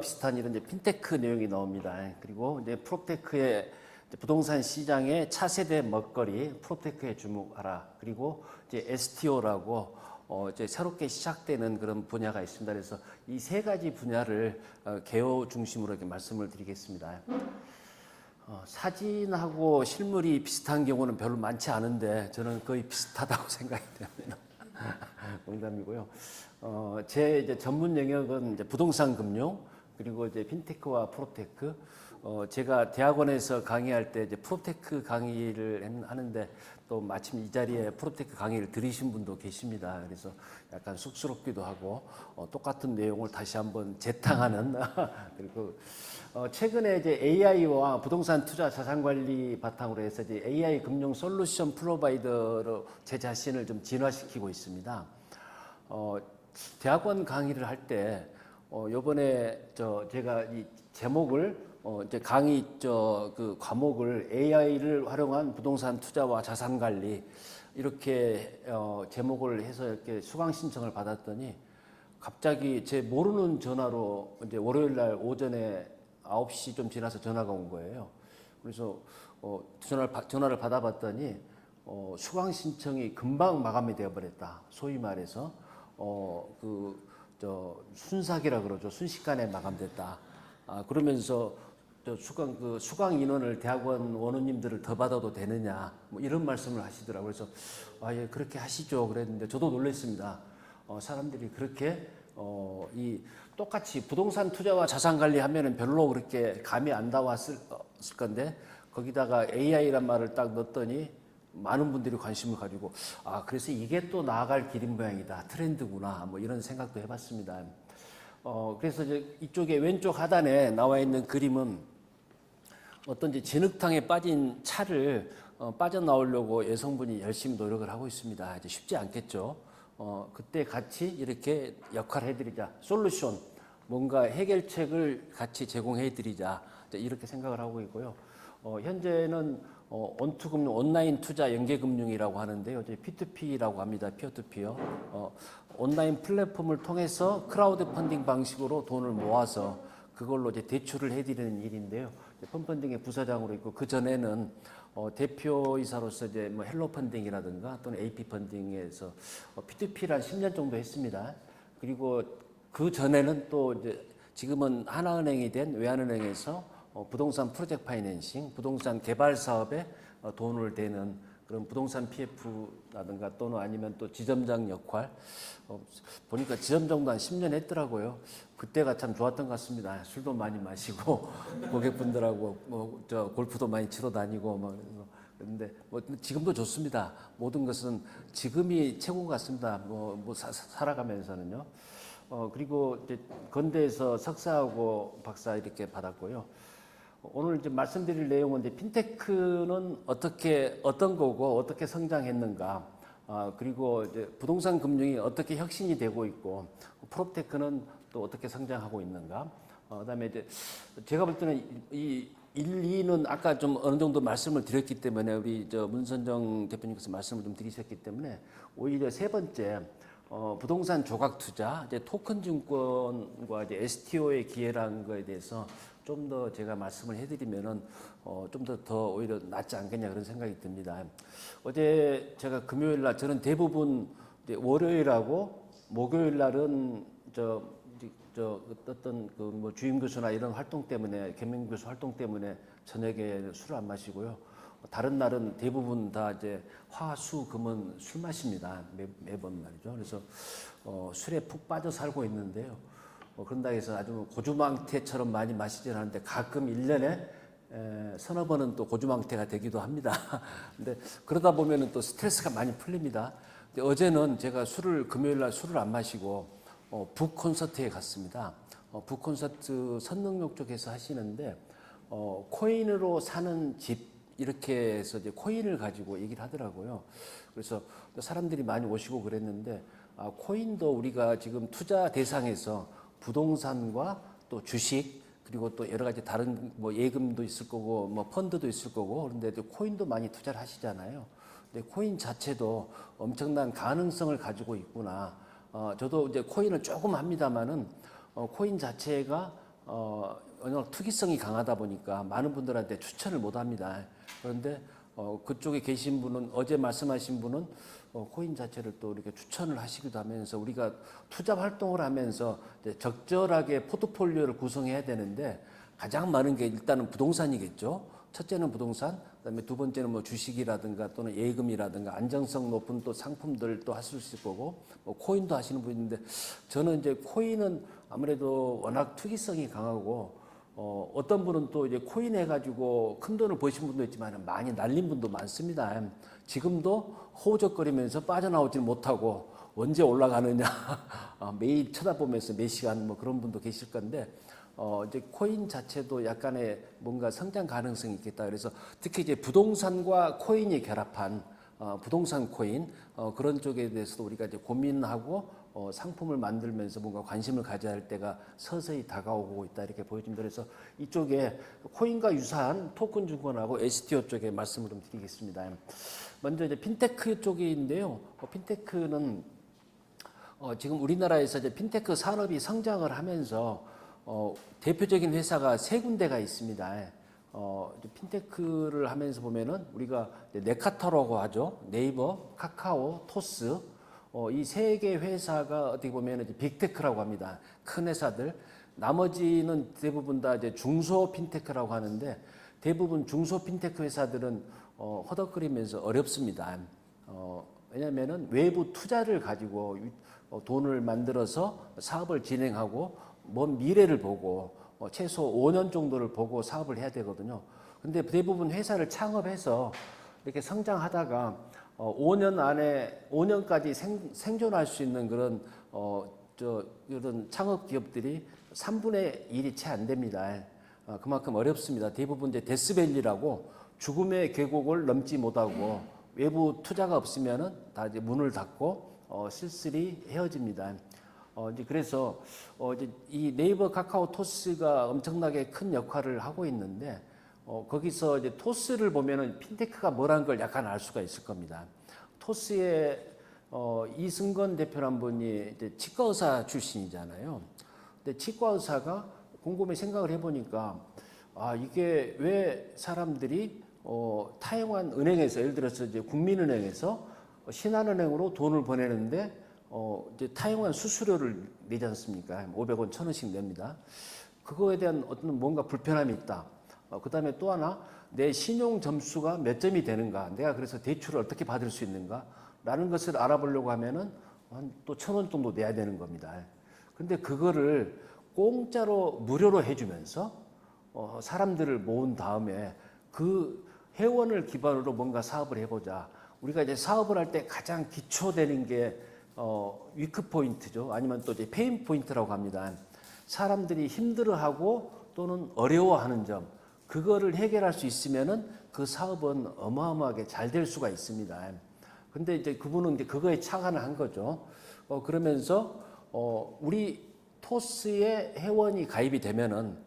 비슷한 이런 이제 핀테크 내용이 나옵니다. 그리고 이제 프롭테크의 부동산 시장의 차세대 먹거리, 프롭테크에 주목하라. 그리고 이제 STO라고 이제 새롭게 시작되는 그런 분야가 있습니다. 그래서 이 세 가지 분야를 개요 중심으로 이렇게 말씀을 드리겠습니다. 사진하고 실물이 비슷한 경우는 별로 많지 않은데 저는 거의 비슷하다고 생각이 됩니다. 농담이고요. 제 이제 전문 영역은 이제 부동산 금융 그리고 이제 핀테크와 프로테크. 제가 대학원에서 강의할 때 이제 프로테크 강의를 하는데 또 마침 이 자리에 프로테크 강의를 들으신 분도 계십니다. 그래서 약간 쑥스럽기도 하고 똑같은 내용을 다시 한번 재탕하는 그리고 최근에 이제 AI와 부동산 투자 자산 관리 바탕으로 해서 이제 AI 금융 솔루션 프로바이더로 제 자신을 좀 진화시키고 있습니다. 대학원 강의를 할 때 요번에 제가 이 제목을 이제 강의 그 과목을 AI를 활용한 부동산 투자와 자산 관리 이렇게 제목을 해서 이렇게 수강 신청을 받았더니 갑자기 제 모르는 전화로 이제 월요일 날 오전에 9시 좀 지나서 전화가 온 거예요. 그래서 전화를 받아봤더니 수강 신청이 금방 마감이 되어버렸다. 소위 말해서 순삭이라 그러죠. 순식간에 마감됐다. 그러면서 수강 인원을 대학원 원우님들을 더 받아도 되느냐 뭐 이런 말씀을 하시더라고요. 그래서 예, 그렇게 하시죠. 그랬는데 저도 놀랐습니다. 사람들이 그렇게 이 똑같이 부동산 투자와 자산 관리하면은 별로 그렇게 감이 안 닿았을 건데 거기다가 AI란 말을 딱 넣었더니 많은 분들이 관심을 가지고 그래서 이게 또 나아갈 길인 모양이다. 트렌드구나. 뭐 이런 생각도 해봤습니다. 그래서 이제 이쪽에 왼쪽 하단에 나와 있는 그림은 어떤 이제 진흙탕에 빠진 차를 빠져나오려고 여성분이 열심히 노력을 하고 있습니다. 이제 쉽지 않겠죠. 그때 같이 이렇게 역할을 해드리자. 솔루션, 뭔가 해결책을 같이 제공해드리자. 이렇게 생각을 하고 있고요. 현재는 원투금융, 온라인 투자 연계금융이라고 하는데요. 이제 P2P라고 합니다. 피어투피어. 온라인 플랫폼을 통해서 크라우드 펀딩 방식으로 돈을 모아서 그걸로 이제 대출을 해드리는 일인데요. 펀펀딩의 부사장으로 있고 그 전에는 대표이사로서 이제 뭐 헬로 펀딩이라든가 또는 AP 펀딩에서 P2P를 10년 정도 했습니다. 그리고 그 전에는 또 이제 지금은 하나은행이 된 외환은행에서 부동산 프로젝트 파이낸싱, 부동산 개발 사업에 돈을 대는 그런 부동산 PF라든가 또는 아니면 또 지점장 역할 보니까 지점장도 한 10년 했더라고요. 그때가 참 좋았던 것 같습니다. 술도 많이 마시고 고객분들하고 골프도 많이 치러 다니고 막 그런데 지금도 좋습니다. 모든 것은 지금이 최고인 것 같습니다. 살아가면서는요. 그리고 이제 건대에서 석사하고 박사 이렇게 받았고요. 오늘 이제 말씀드릴 내용은 이제 핀테크는 어떤 거고 어떻게 성장했는가, 그리고 이제 부동산 금융이 어떻게 혁신이 되고 있고, 프롭테크는 또 어떻게 성장하고 있는가. 그다음에 이제 제가 볼 때는 이 1, 2는 아까 좀 어느 정도 말씀을 드렸기 때문에 우리 문선정 대표님께서 말씀을 좀 드리셨기 때문에 오히려 세 번째 부동산 조각 투자, 이제 토큰 증권과 이제 STO의 기회라는 거에 대해서 좀 더 제가 말씀을 해드리면은 좀 더 오히려 낫지 않겠냐 그런 생각이 듭니다. 어제 제가 금요일 날 저는 대부분 이제 월요일하고 목요일 날은 어떤 뭐 주임 교수나 이런 활동 때문에 겸임 교수 활동 때문에 저녁에 술을 안 마시고요. 다른 날은 대부분 다 이제 화, 수, 금은 술 마십니다. 매번 말이죠. 그래서 술에 푹 빠져 살고 있는데요. 그런다 해서 아주 고주망태처럼 많이 마시진 않는데 가끔 1년에 서너 번은 또 고주망태가 되기도 합니다. 근데 그러다 보면은 또 스트레스가 많이 풀립니다. 근데 어제는 제가 금요일 날 술을 안 마시고 북 콘서트에 갔습니다. 북 콘서트 선릉역 쪽에서 하시는데 코인으로 사는 집 이렇게 해서 이제 코인을 가지고 얘기를 하더라고요. 그래서 사람들이 많이 오시고 그랬는데 코인도 우리가 지금 투자 대상에서 부동산과 또 주식 그리고 또 여러 가지 다른 뭐 예금도 있을 거고 뭐 펀드도 있을 거고 그런데 코인도 많이 투자를 하시잖아요. 근데 코인 자체도 엄청난 가능성을 가지고 있구나. 저도 이제 코인을 조금 합니다만은 코인 자체가 워낙 투기성이 강하다 보니까 많은 분들한테 추천을 못 합니다. 그런데 그쪽에 계신 분은 어제 말씀하신 분은 코인 자체를 또 이렇게 추천을 하시기도 하면서 우리가 투자 활동을 하면서 이제 적절하게 포트폴리오를 구성해야 되는데 가장 많은 게 일단은 부동산이겠죠. 첫째는 부동산, 그다음에 두 번째는 뭐 주식이라든가 또는 예금이라든가 안정성 높은 또 상품들 또 하실 수 있을 거고 뭐 코인도 하시는 분인데 저는 이제 코인은 아무래도 워낙 투기성이 강하고 어떤 분은 또 이제 코인 해가지고 큰 돈을 버신 분도 있지만 많이 날린 분도 많습니다. 지금도 호적거리면서 빠져나오질 못하고 언제 올라가느냐 매일 쳐다보면서 몇 시간 뭐 그런 분도 계실 건데 이제 코인 자체도 약간의 뭔가 성장 가능성이 있겠다. 그래서 특히 이제 부동산과 코인이 결합한 부동산 코인 그런 쪽에 대해서도 우리가 이제 고민하고 상품을 만들면서 뭔가 관심을 가져야 할 때가 서서히 다가오고 있다 이렇게 보여집니다. 그래서 이쪽에 코인과 유사한 토큰 증권하고 STO 쪽에 말씀을 좀 드리겠습니다. 먼저 이제 핀테크 쪽인데요. 핀테크는 지금 우리나라에서 이제 핀테크 산업이 성장을 하면서 대표적인 회사가 세 군데가 있습니다. 핀테크를 하면서 보면은 우리가 네카타라고 하죠. 네이버, 카카오, 토스. 이 세 개 회사가 어떻게 보면 이제 빅테크라고 합니다. 큰 회사들. 나머지는 대부분 다 이제 중소 핀테크라고 하는데 대부분 중소 핀테크 회사들은 허덕거리면서 어렵습니다. 왜냐하면은 외부 투자를 가지고 돈을 만들어서 사업을 진행하고 먼 미래를 보고 최소 5년 정도를 보고 사업을 해야 되거든요. 근데 대부분 회사를 창업해서 이렇게 성장하다가 5년 안에 5년까지 생존할 수 있는 그런 이런 창업 기업들이 3분의 1이 채 안 됩니다. 그만큼 어렵습니다. 대부분 이제 데스밸리라고 죽음의 계곡을 넘지 못하고 외부 투자가 없으면은 다 이제 문을 닫고 쓸쓸히 헤어집니다. 이제 그래서 이제 이 네이버, 카카오, 토스가 엄청나게 큰 역할을 하고 있는데 거기서 이제 토스를 보면은 핀테크가 뭐라는 걸 약간 알 수가 있을 겁니다. 토스의 이승건 대표란 분이 이제 치과 의사 출신이잖아요. 근데 치과 의사가 곰곰이 생각을 해보니까 이게 왜 사람들이 타영한 은행에서 예를 들어서 이제 국민은행에서 신한은행으로 돈을 보내는데 이제 타영한 수수료를 내지 않습니까? 500원, 1000원씩 냅니다. 그거에 대한 어떤 뭔가 불편함이 있다. 그 다음에 또 하나, 내 신용 점수가 몇 점이 되는가? 내가 그래서 대출을 어떻게 받을 수 있는가? 라는 것을 알아보려고 하면은 한 또 1000원 정도 내야 되는 겁니다. 근데 그거를 공짜로 무료로 해주면서 사람들을 모은 다음에 그 회원을 기반으로 뭔가 사업을 해보자. 우리가 이제 사업을 할 때 가장 기초되는 게 위크 포인트죠. 아니면 또 이제 페인 포인트라고 합니다. 사람들이 힘들어하고 또는 어려워하는 점, 그거를 해결할 수 있으면은 그 사업은 어마어마하게 잘 될 수가 있습니다. 근데 이제 그분은 이제 그거에 착안을 한 거죠. 그러면서 우리 토스의 회원이 가입이 되면은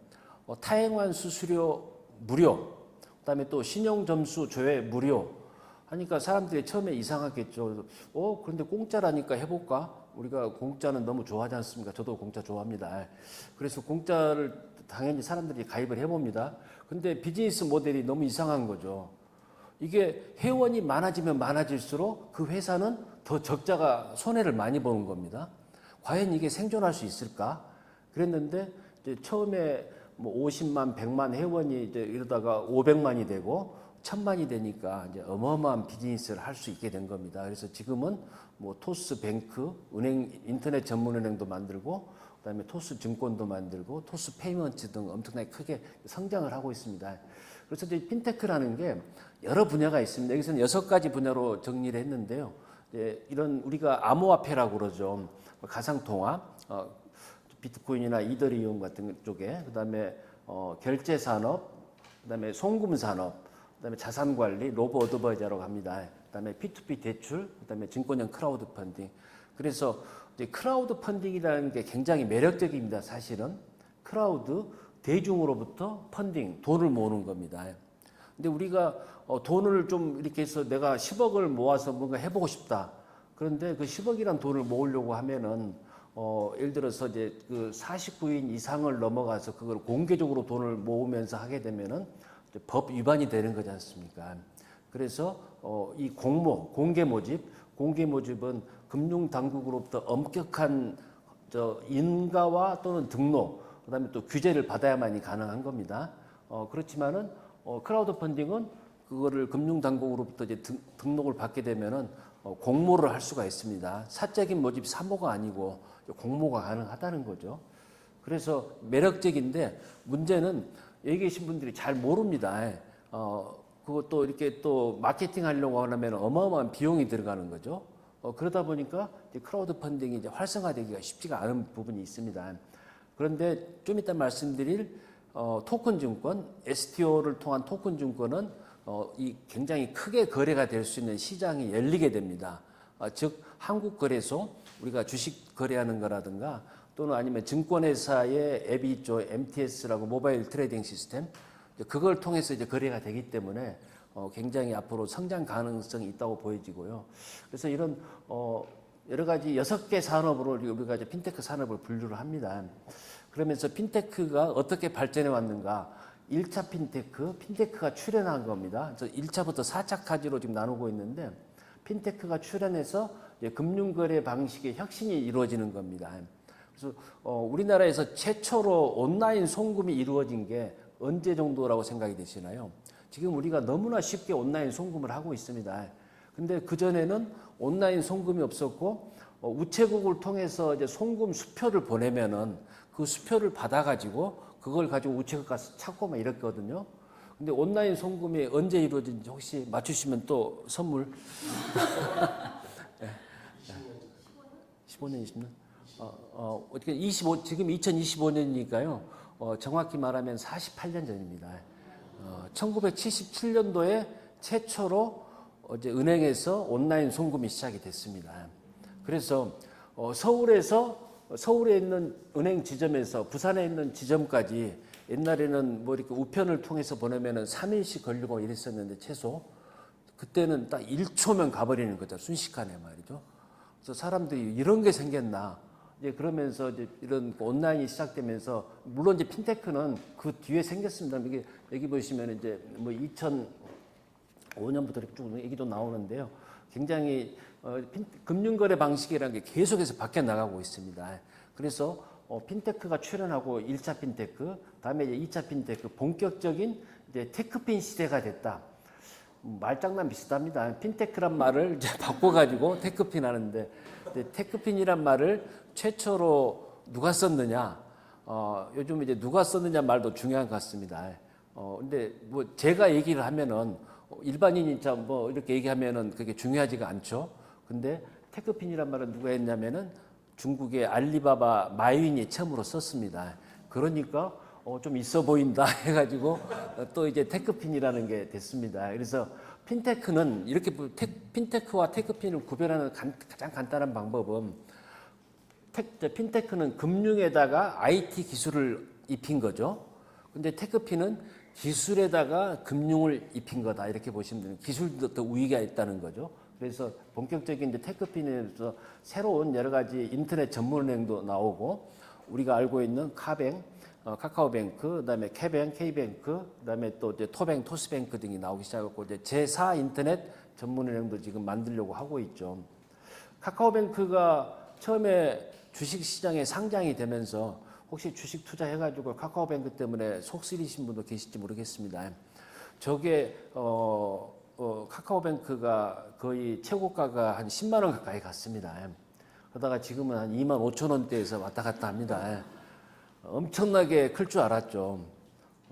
타행환 수수료 무료, 그다음에 또 신용 점수 조회 무료 하니까 사람들이 처음에 이상하겠죠. 그런데 공짜라니까 해볼까? 우리가 공짜는 너무 좋아하지 않습니까? 저도 공짜 좋아합니다. 그래서 공짜를 당연히 사람들이 가입을 해봅니다. 근데 비즈니스 모델이 너무 이상한 거죠. 이게 회원이 많아지면 많아질수록 그 회사는 더 적자가 손해를 많이 보는 겁니다. 과연 이게 생존할 수 있을까? 그랬는데 이제 처음에 뭐 50만, 100만 회원이 이제 이러다가 500만이 되고 1000만이 되니까 이제 어마어마한 비즈니스를 할 수 있게 된 겁니다. 그래서 지금은 뭐 토스 뱅크, 은행, 인터넷 전문 은행도 만들고 그다음에 토스 증권도 만들고 토스 페이먼트 등 엄청나게 크게 성장을 하고 있습니다. 그래서 이제 핀테크라는 게 여러 분야가 있습니다. 여기서는 6가지 분야로 정리를 했는데요. 이런 우리가 암호화폐라고 그러죠. 가상통화, 비트코인이나 이더리움 같은 쪽에, 그다음에 결제 산업, 그다음에 송금 산업, 그다음에 자산 관리, 로보 어드바이저라고 합니다. 그다음에 P2P 대출, 그다음에 증권형 크라우드 펀딩. 그래서 이제 크라우드 펀딩이라는 게 굉장히 매력적입니다. 사실은 크라우드 대중으로부터 펀딩 돈을 모으는 겁니다. 근데 우리가 돈을 좀 이렇게 해서 내가 10억을 모아서 뭔가 해보고 싶다. 그런데 그 10억이란 돈을 모으려고 하면은 예를 들어서 이제 그 49인 이상을 넘어가서 그걸 공개적으로 돈을 모으면서 하게 되면은 이제 법 위반이 되는 거지 않습니까? 그래서 이 공개 모집은 금융 당국으로부터 엄격한 인가와 또는 등록, 그다음에 또 규제를 받아야만이 가능한 겁니다. 그렇지만은 크라우드 펀딩은 그거를 금융 당국으로부터 이제 등록을 받게 되면은 공모를 할 수가 있습니다. 사적인 모집 사모가 아니고 공모가 가능하다는 거죠. 그래서 매력적인데 문제는 여기 계신 분들이 잘 모릅니다. 그것도 이렇게 또 마케팅 하려고 하면 어마어마한 비용이 들어가는 거죠. 그러다 보니까 이제 크라우드 펀딩이 이제 활성화되기가 쉽지가 않은 부분이 있습니다. 그런데 좀 이따 말씀드릴 토큰 증권, STO를 통한 토큰 증권은 이 굉장히 크게 거래가 될 수 있는 시장이 열리게 됩니다. 즉 한국 거래소, 우리가 주식 거래하는 거라든가 또는 아니면 증권회사의 앱이 있죠. MTS라고 모바일 트레이딩 시스템. 그걸 통해서 이제 거래가 되기 때문에 굉장히 앞으로 성장 가능성이 있다고 보여지고요. 그래서 이런 여러 가지 6개 산업으로 우리가 이제 핀테크 산업을 분류를 합니다. 그러면서 핀테크가 어떻게 발전해 왔는가? 1차 핀테크가 출현한 겁니다. 그래서 1차부터 4차까지로 지금 나누고 있는데 핀테크가 출현해서 금융거래 방식의 혁신이 이루어지는 겁니다. 그래서 우리나라에서 최초로 온라인 송금이 이루어진 게 언제 정도라고 생각이 되시나요? 지금 우리가 너무나 쉽게 온라인 송금을 하고 있습니다. 근데 그전에는 온라인 송금이 없었고 우체국을 통해서 이제 송금 수표를 보내면은 그 수표를 받아가지고 그걸 가지고 우체국 가서 찾고 막 이랬거든요. 근데 온라인 송금이 언제 이루어진지 혹시 맞추시면 또 선물. 네. 15년, 20년? 어떻게 지금 2025년이니까요. 정확히 말하면 48년 전입니다. 1977년도에 최초로 이제 은행에서 온라인 송금이 시작이 됐습니다. 그래서 서울에 있는 은행 지점에서 부산에 있는 지점까지 옛날에는 뭐 이렇게 우편을 통해서 보내면은 3일씩 걸리고 이랬었는데 최소 그때는 딱 1초면 가버리는 거죠. 순식간에 말이죠. 그래서 사람들이 이런 게 생겼나. 이제 그러면서 이제 이런 온라인이 시작되면서 물론 이제 핀테크는 그 뒤에 생겼습니다. 이게 여기 보시면 이제 뭐 2005년부터 이렇게 쭉 얘기도 나오는데요. 굉장히 금융거래 방식이라는 게 계속해서 바뀌어 나가고 있습니다. 그래서 핀테크가 출현하고 1차 핀테크, 다음에 이제 2차 핀테크, 본격적인 이제 테크핀 시대가 됐다. 말장난 비슷합니다. 핀테크란 말을 이제 바꿔가지고 테크핀 하는데, 테크핀이란 말을 최초로 누가 썼느냐? 요즘 이제 누가 썼느냐 말도 중요한 것 같습니다. 근데 뭐 제가 얘기를 하면은 일반인이 참 뭐 이렇게 얘기하면은 그게 중요하지가 않죠. 근데 테크핀이란 말은 누가 했냐면은 중국의 알리바바 마윈이 처음으로 썼습니다. 그러니까 좀 있어 보인다 해가지고 또 이제 테크핀이라는 게 됐습니다. 그래서 핀테크는 이렇게 핀테크와 테크핀을 구별하는 가장 간단한 방법은 핀테크는 금융에다가 IT 기술을 입힌 거죠. 근데 테크핀은 기술에다가 금융을 입힌 거다 이렇게 보시면 돼요. 기술도 더 우위가 있다는 거죠. 그래서 본격적인 이제 테크핀에서 새로운 여러 가지 인터넷 전문은행도 나오고 우리가 알고 있는 카카오뱅크, 그다음에 K뱅크, 그다음에 또 이제 토뱅, 토스뱅크 등이 나오기 시작했고 이제 제4 인터넷 전문은행도 지금 만들려고 하고 있죠. 카카오뱅크가 처음에 주식시장에 상장이 되면서 혹시 주식 투자해가지고 카카오뱅크 때문에 속 쓰리신 분도 계실지 모르겠습니다. 저게 카카오뱅크가 거의 최고가가 한 10만 원 가까이 갔습니다. 그러다가 지금은 한 2만 5천 원대에서 왔다 갔다 합니다. 엄청나게 클 줄 알았죠.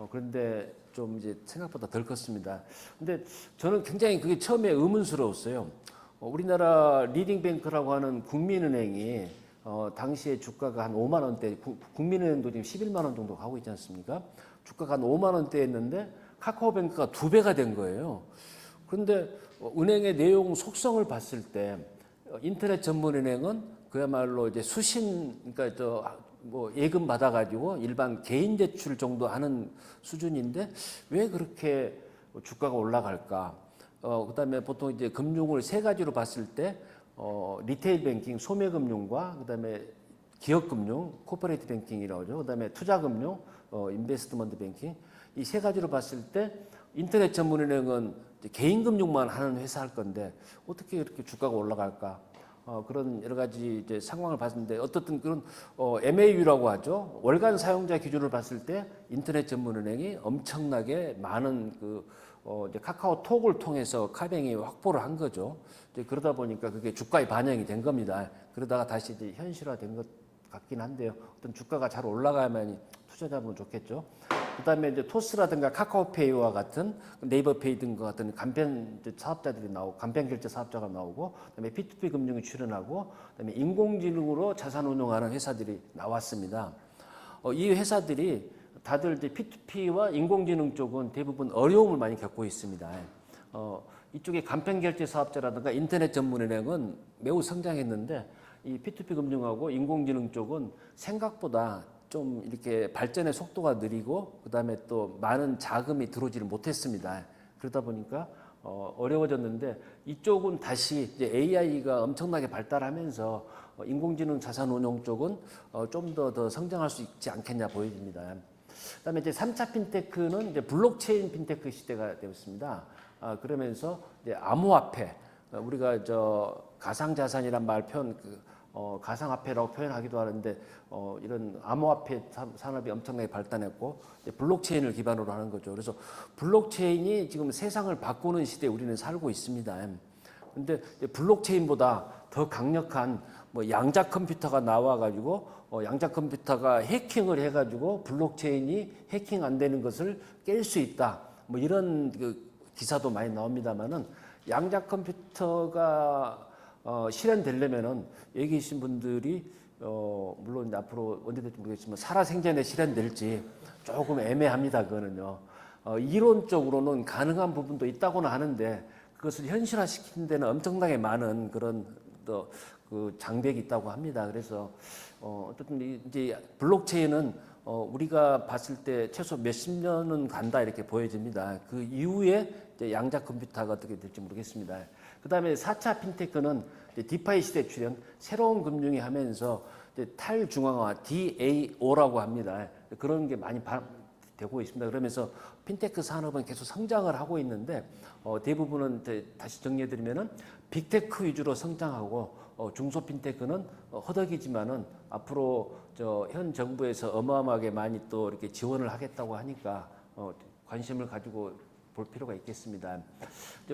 그런데 좀 이제 생각보다 덜 컸습니다. 근데 저는 굉장히 그게 처음에 의문스러웠어요. 우리나라 리딩뱅크라고 하는 국민은행이 당시에 주가가 한 5만 원대, 국민은행도 지금 11만 원 정도 가고 있지 않습니까? 주가가 한 5만 원대였는데 카카오뱅크가 2배가 된 거예요. 그런데 은행의 내용 속성을 봤을 때 인터넷 전문은행은 그야말로 이제 그러니까 뭐 예금 받아가지고 일반 개인 대출 정도 하는 수준인데 왜 그렇게 주가가 올라갈까? 그다음에 보통 이제 금융을 세 가지로 봤을 때 리테일 뱅킹, 소매금융과 그다음에 기업금융, 코퍼레이트 뱅킹이라고 하죠. 그다음에 투자금융, 인베스트먼트 뱅킹. 이 세 가지로 봤을 때 인터넷 전문은행은 개인 금융만 하는 회사 할 건데 어떻게 이렇게 주가가 올라갈까? 그런 여러 가지 이제 상황을 봤는데 어떻든 그런 MAU라고 하죠. 월간 사용자 기준을 봤을 때 인터넷 전문은행이 엄청나게 많은 이제 카카오톡을 통해서 카뱅이 확보를 한 거죠. 이제 그러다 보니까 그게 주가에 반영이 된 겁니다. 그러다가 다시 이제 현실화된 것 같긴 한데요. 어떤 주가가 잘 올라가야만 투자자분 좋겠죠. 그다음에 이제 토스라든가 카카오페이와 같은 네이버페이 등과 같은 간편 사업자들이 나오고 간편 결제 사업자가 나오고 그다음에 P2P 금융이 출연하고 그다음에 인공지능으로 자산 운용하는 회사들이 나왔습니다. 이 회사들이 다들 이제 P2P와 인공지능 쪽은 대부분 어려움을 많이 겪고 있습니다. 이쪽에 간편 결제 사업자라든가 인터넷 전문은행은 매우 성장했는데 이 P2P 금융하고 인공지능 쪽은 생각보다 좀 이렇게 발전의 속도가 느리고 그다음에 또 많은 자금이 들어오지를 못했습니다. 그러다 보니까 어려워졌는데 이쪽은 다시 이제 AI가 엄청나게 발달하면서 인공지능 자산운용 쪽은 좀 더 성장할 수 있지 않겠냐 보여집니다. 그다음에 이제 3차 핀테크는 이제 블록체인 핀테크 시대가 되었습니다. 그러면서 이제 암호화폐 우리가 가상자산이란 말 표현 가상화폐라고 표현하기도 하는데 이런 암호화폐 산업이 엄청나게 발달했고 블록체인을 기반으로 하는 거죠. 그래서 블록체인이 지금 세상을 바꾸는 시대에 우리는 살고 있습니다. 근데 블록체인보다 더 강력한 양자 컴퓨터가 나와가지고 양자 컴퓨터가 해킹을 해가지고 블록체인이 해킹 안 되는 것을 깰 수 있다. 이런 기사도 많이 나옵니다만은 양자 컴퓨터가 실현되려면은 여기 계신 분들이 물론 앞으로 언제 될지 모르겠지만 살아생전에 실현될지 조금 애매합니다. 그거는요. 이론적으로는 가능한 부분도 있다고는 하는데 그것을 현실화시키는 데는 엄청나게 많은 그런 그 장벽이 있다고 합니다. 그래서 어쨌든 이제 블록체인은 우리가 봤을 때 최소 몇십 년은 간다 이렇게 보여집니다. 그 이후에 이제 양자 컴퓨터가 어떻게 될지 모르겠습니다. 그 다음에 4차 핀테크는 디파이 시대 출현, 새로운 금융이 하면서 탈중앙화, DAO라고 합니다. 그런 게 많이 되고 있습니다. 그러면서 핀테크 산업은 계속 성장을 하고 있는데 대부분은 다시 정리해드리면은 빅테크 위주로 성장하고 중소 핀테크는 허덕이지만은 앞으로 현 정부에서 어마어마하게 많이 또 이렇게 지원을 하겠다고 하니까 관심을 가지고 볼 필요가 있겠습니다.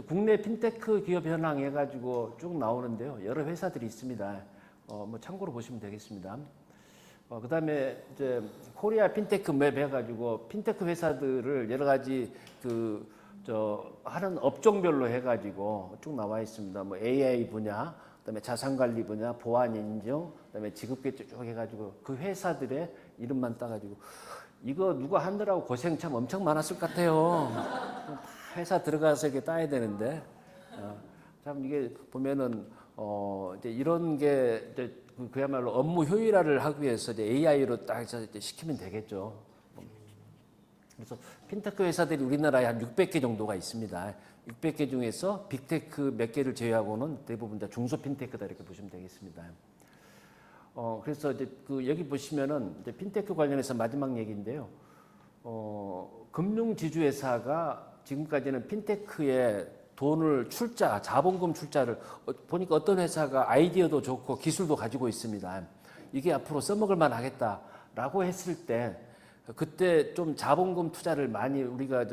국내 핀테크 기업 현황 해가지고 쭉 나오는데요. 여러 회사들이 있습니다. 참고로 보시면 되겠습니다. 그다음에 이제 코리아 핀테크 맵 해가지고 핀테크 회사들을 여러 가지 하는 업종별로 해가지고 쭉 나와 있습니다. AI 분야, 그다음에 자산관리 분야, 보안 인증, 그다음에 지급결제 쭉 해가지고 그 회사들의 이름만 따가지고 이거 누가 하느라고 고생 참 엄청 많았을 것 같아요. 회사 들어가서 이렇게 따야 되는데 참 이게 보면은 이제 이런 게 이제 그야말로 업무 효율화를 하기 위해서 이제 AI로 딱 이제 시키면 되겠죠. 그래서 핀테크 회사들이 우리나라에 한 600개 정도가 있습니다. 600개 중에서 빅테크 몇 개를 제외하고는 대부분 다 중소 핀테크다 이렇게 보시면 되겠습니다. 그래서 이제 여기 보시면은 이제 핀테크 관련해서 마지막 얘기인데요. 금융지주회사가 지금까지는 핀테크에 돈을 자본금 출자를 보니까 어떤 회사가 아이디어도 좋고 기술도 가지고 있습니다. 이게 앞으로 써먹을만 하겠다라고 했을 때 그때 좀 자본금 투자를 많이 우리가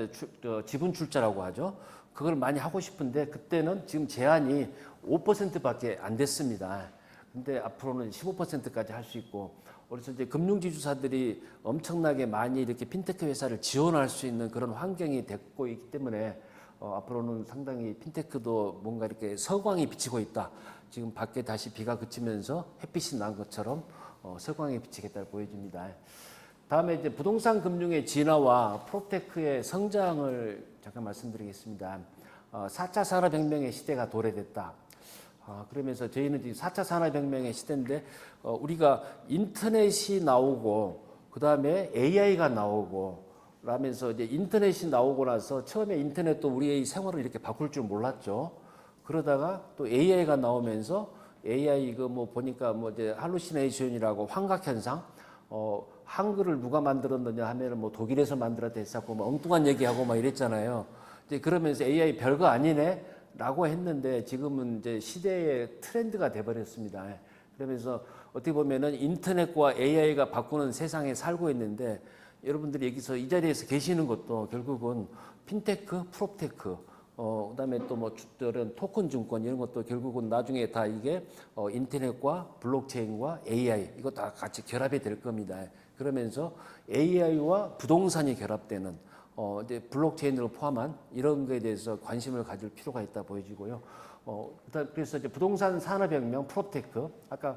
지분 출자라고 하죠. 그걸 많이 하고 싶은데 그때는 지금 제한이 5%밖에 안 됐습니다. 근데 앞으로는 15%까지 할 수 있고 그래서 이제 금융지주사들이 엄청나게 많이 이렇게 핀테크 회사를 지원할 수 있는 그런 환경이 됐고 있기 때문에 앞으로는 상당히 핀테크도 뭔가 이렇게 서광이 비치고 있다. 지금 밖에 다시 비가 그치면서 햇빛이 난 것처럼 서광이 비치겠다 보여집니다. 다음에 이제 부동산 금융의 진화와 프로테크의 성장을 잠깐 말씀드리겠습니다. 4차 산업혁명의 시대가 도래됐다. 그러면서 저희는 지금 4차 산업혁명의 시대인데 우리가 인터넷이 나오고 그 다음에 AI가 나오고 라면서 이제 인터넷이 나오고 나서 처음에 인터넷도 우리의 생활을 이렇게 바꿀 줄 몰랐죠. 그러다가 또 AI가 나오면서 AI 이거 뭐 보니까 뭐 이제 할루시네이션이라고 환각 현상, 한글을 누가 만들었느냐 하면은 뭐 독일에서 만들었다 했었고 뭐 엉뚱한 얘기하고 막 이랬잖아요. 이제 그러면서 AI 별거 아니네라고 했는데 지금은 이제 시대의 트렌드가 돼버렸습니다. 그러면서 어떻게 보면은 인터넷과 AI가 바꾸는 세상에 살고 있는데 여러분들이 여기서 이 자리에서 계시는 것도 결국은 핀테크, 프롭테크, 그다음에 또 뭐 이런 토큰 증권 이런 것도 결국은 나중에 다 이게 인터넷과 블록체인과 AI 이거 다 같이 결합이 될 겁니다. 그러면서 AI와 부동산이 결합되는 이제 블록체인을 포함한 이런 거에 대해서 관심을 가질 필요가 있다 보여지고요. 그래서 이제 부동산 산업혁명 프롭테크 아까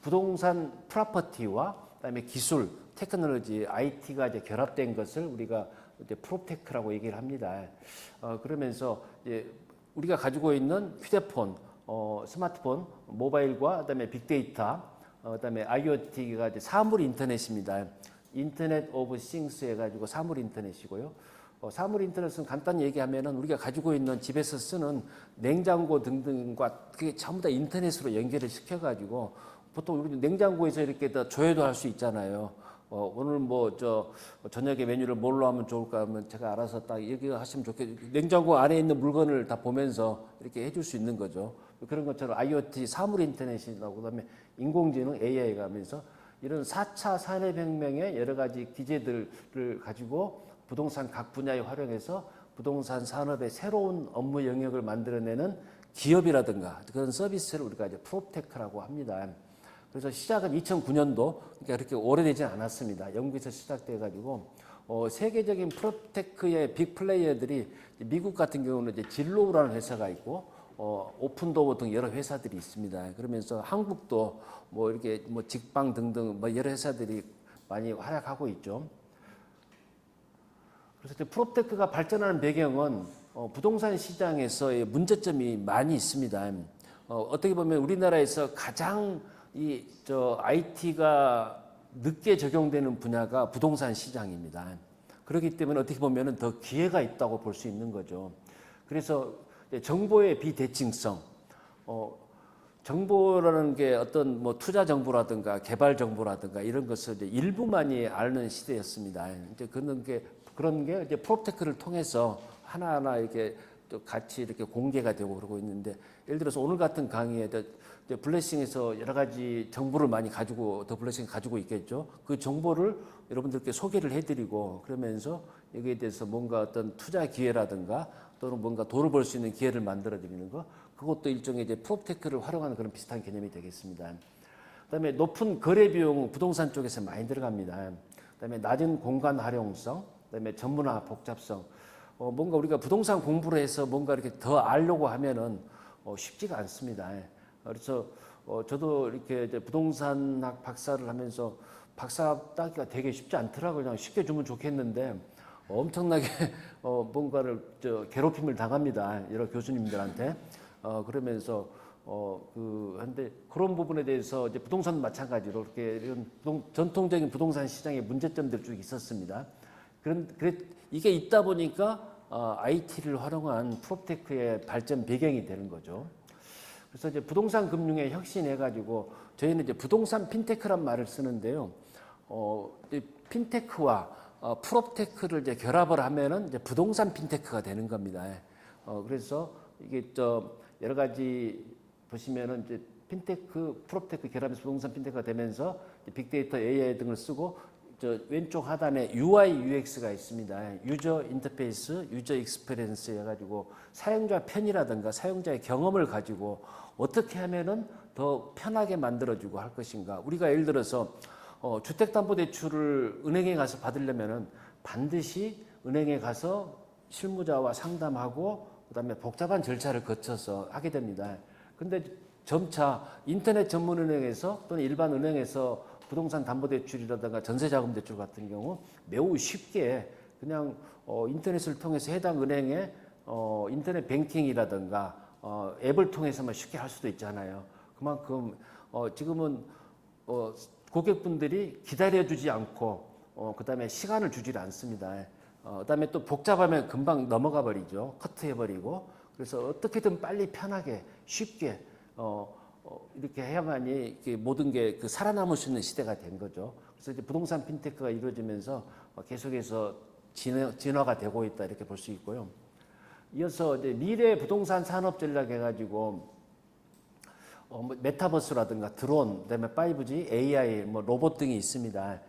부동산 프로퍼티와 그다음에 기술, 테크놀로지, IT가 이제 결합된 것을 우리가 이제 프롭테크라고 얘기를 합니다. 그러면서 이제 우리가 가지고 있는 휴대폰, 스마트폰, 모바일과 그다음에 빅데이터, 그다음에 IoT가 이제 사물 인터넷입니다. 인터넷 오브 싱스 해가지고 사물 인터넷이고요. 사물 인터넷은 간단히 얘기하면은 우리가 가지고 있는 집에서 쓰는 냉장고 등등과 그게 전부 다 인터넷으로 연결을 시켜가지고 보통 우리 냉장고에서 이렇게 다 조회도 할 수 있잖아요. 오늘 뭐 저녁에 메뉴를 뭘로 하면 좋을까 하면 제가 알아서 딱 얘기하시면 좋겠죠. 냉장고 안에 있는 물건을 다 보면서 이렇게 해줄 수 있는 거죠. 그런 것처럼 IoT 사물 인터넷이 나오고 그다음에 인공지능 AI가 하면서 이런 4차 산업혁명의 여러 가지 기제들을 가지고 부동산 각 분야에 활용해서 부동산 산업의 새로운 업무 영역을 만들어내는 기업이라든가 그런 서비스를 우리가 이제 프롭테크라고 합니다. 그래서 시작은 2009년도, 그러니까 그렇게 오래되진 않았습니다. 영국에서 시작돼가지고 세계적인 프로테크의 빅 플레이어들이 미국 같은 경우는 이제 진로우라는 회사가 있고 오픈도어 등 여러 회사들이 있습니다. 그러면서 한국도 뭐 이렇게 뭐 직방 등등 뭐 여러 회사들이 많이 활약하고 있죠. 그래서 이제 프롭테크가 발전하는 배경은 부동산 시장에서의 문제점이 많이 있습니다. 어떻게 보면 우리나라에서 가장 IT가 늦게 적용되는 분야가 부동산 시장입니다. 그렇기 때문에 어떻게 보면 더 기회가 있다고 볼 수 있는 거죠. 그래서 정보의 비대칭성, 정보라는 게 어떤 뭐 투자 정보라든가 개발 정보라든가 이런 것을 이제 일부만이 아는 시대였습니다. 이제 그런 게 이제 프롭테크를 통해서 하나하나 이렇게 또 같이 이렇게 공개가 되고 그러고 있는데 예를 들어서 오늘 같은 강의에 이제 블레싱에서 여러 가지 정보를 많이 가지고 더 블레싱이 가지고 있겠죠. 그 정보를 여러분들께 소개를 해드리고 그러면서 여기에 대해서 뭔가 어떤 투자 기회라든가 또는 뭔가 돈을 벌 수 있는 기회를 만들어드리는 거 그것도 일종의 이제 프롭테크를 활용하는 그런 비슷한 개념이 되겠습니다. 그다음에 높은 거래 비용 부동산 쪽에서 많이 들어갑니다. 그다음에 낮은 공간 활용성, 그다음에 전문화 복잡성. 뭔가 우리가 부동산 공부를 해서 뭔가 이렇게 더 알려고 하면은 쉽지가 않습니다. 그래서 저도 이렇게 이제 부동산학 박사를 하면서 박사 따기가 되게 쉽지 않더라고요. 그냥 쉽게 주면 좋겠는데 엄청나게 뭔가를 괴롭힘을 당합니다. 여러 교수님들한테. 그러면서 근데 그런 부분에 대해서 이제 부동산 마찬가지로 이렇게 이런 전통적인 부동산 시장의 문제점들 쭉 있었습니다. 이게 있다 보니까 IT를 활용한 프롭테크의 발전 배경이 되는 거죠. 그래서 이제 부동산 금융에 혁신해가지고 저희는 이제 부동산 핀테크란 말을 쓰는데요. 핀테크와 프롭테크를 이제 결합을 하면은 이제 부동산 핀테크가 되는 겁니다. 그래서 이게 여러 가지 보시면은 이제 핀테크, 프롭테크 결합해서 부동산 핀테크가 되면서 빅데이터, AI 등을 쓰고 왼쪽 하단에 UI, UX가 있습니다. 유저 인터페이스, 유저 익스피리언스 해가지고 사용자 편이라든가 사용자의 경험을 가지고 어떻게 하면은 더 편하게 만들어주고 할 것인가. 우리가 예를 들어서 주택담보대출을 은행에 가서 받으려면은 반드시 은행에 가서 실무자와 상담하고 그다음에 복잡한 절차를 거쳐서 하게 됩니다. 근데 점차 인터넷 전문은행에서 또는 일반 은행에서 부동산 담보대출이라든가 전세자금대출 같은 경우 매우 쉽게 그냥 인터넷을 통해서 해당 은행의 인터넷 뱅킹이라든가 앱을 통해서만 쉽게 할 수도 있잖아요. 그만큼 지금은 고객분들이 기다려주지 않고 그다음에 시간을 주질 않습니다. 그다음에 또 복잡하면 금방 넘어가 버리죠. 커트해버리고 그래서 어떻게든 빨리 편하게 쉽게 이렇게 해야만이 이렇게 모든 게 그 살아남을 수 있는 시대가 된 거죠. 그래서 이제 부동산 핀테크가 이루어지면서 계속해서 진화가 되고 있다 이렇게 볼 수 있고요. 이어서 이제 미래 부동산 산업 전략 해가지고 뭐 메타버스라든가 드론, 그다음에 5G, AI, 뭐 로봇 등이 있습니다.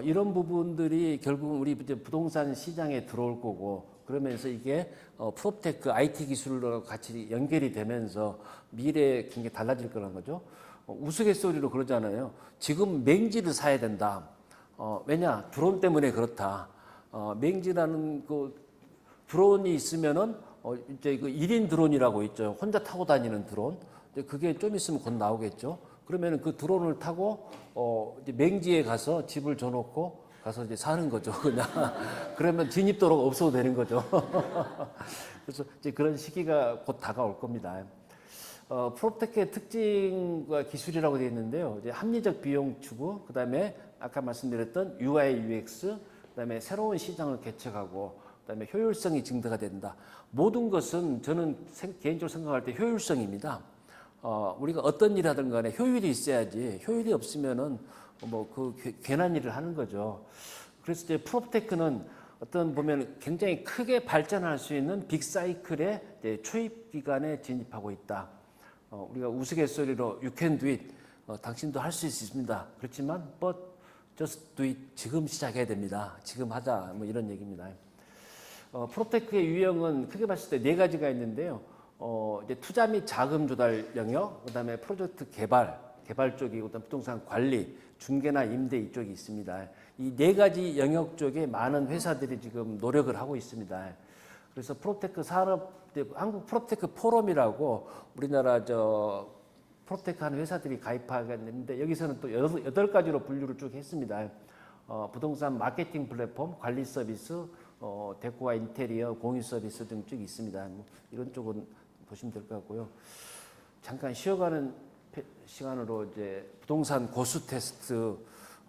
이런 부분들이 결국 우리 이제 부동산 시장에 들어올 거고 그러면서 이게 프롭테크, IT 기술로 같이 연결이 되면서 미래에 굉장히 달라질 거라는 거죠. 우스갯소리로 그러잖아요. 지금 맹지를 사야 된다. 왜냐? 드론 때문에 그렇다. 맹지라는 그 드론이 있으면은 이제 그 1인 드론이라고 있죠. 혼자 타고 다니는 드론. 그게 좀 있으면 곧 나오겠죠. 그러면은 그 드론을 타고 이제 맹지에 가서 집을 줘놓고 가서 이제 사는 거죠. 그냥 그러면 진입도로가 없어도 되는 거죠. 그래서 이제 그런 시기가 곧 다가올 겁니다. 프롭테크의 특징과 기술이라고 되어 있는데요. 이제 합리적 비용 추구, 그다음에 아까 말씀드렸던 UI, UX, 그다음에 새로운 시장을 개척하고, 그다음에 효율성이 증대가 된다. 모든 것은 저는 개인적으로 생각할 때 효율성입니다. 우리가 어떤 일을 하든 간에 효율이 있어야지 효율이 없으면은 뭐 그 괜한 일을 하는 거죠. 그래서 이제 프롭테크는 어떤 보면 굉장히 크게 발전할 수 있는 빅사이클의 초입 기간에 진입하고 있다. 우리가 우스갯소리로 you can do it. 당신도 할 수 있습니다. 그렇지만 but just do it. 지금 시작해야 됩니다. 지금 하자. 뭐 이런 얘기입니다. 프롭테크의 유형은 크게 봤을 때 네 가지가 있는데요. 이제 투자 및 자금 조달 영역, 그다음에 프로젝트 개발 쪽이고, 그다음 부동산 관리, 중개나 임대 이쪽이 있습니다. 이 네 가지 영역 쪽에 많은 회사들이 지금 노력을 하고 있습니다. 그래서 프롭테크 산업, 한국 프롭테크 포럼이라고 우리나라 프롭테크 하는 회사들이 가입하겠는데 여기서는 또 8가지로 분류를 쭉 했습니다. 부동산 마케팅 플랫폼, 관리 서비스, 데코와 인테리어, 공유 서비스 등 쭉 있습니다. 뭐 이런 쪽은 보시면 될 것 같고요. 잠깐 쉬어가는 시간으로 이제 부동산 고수 테스트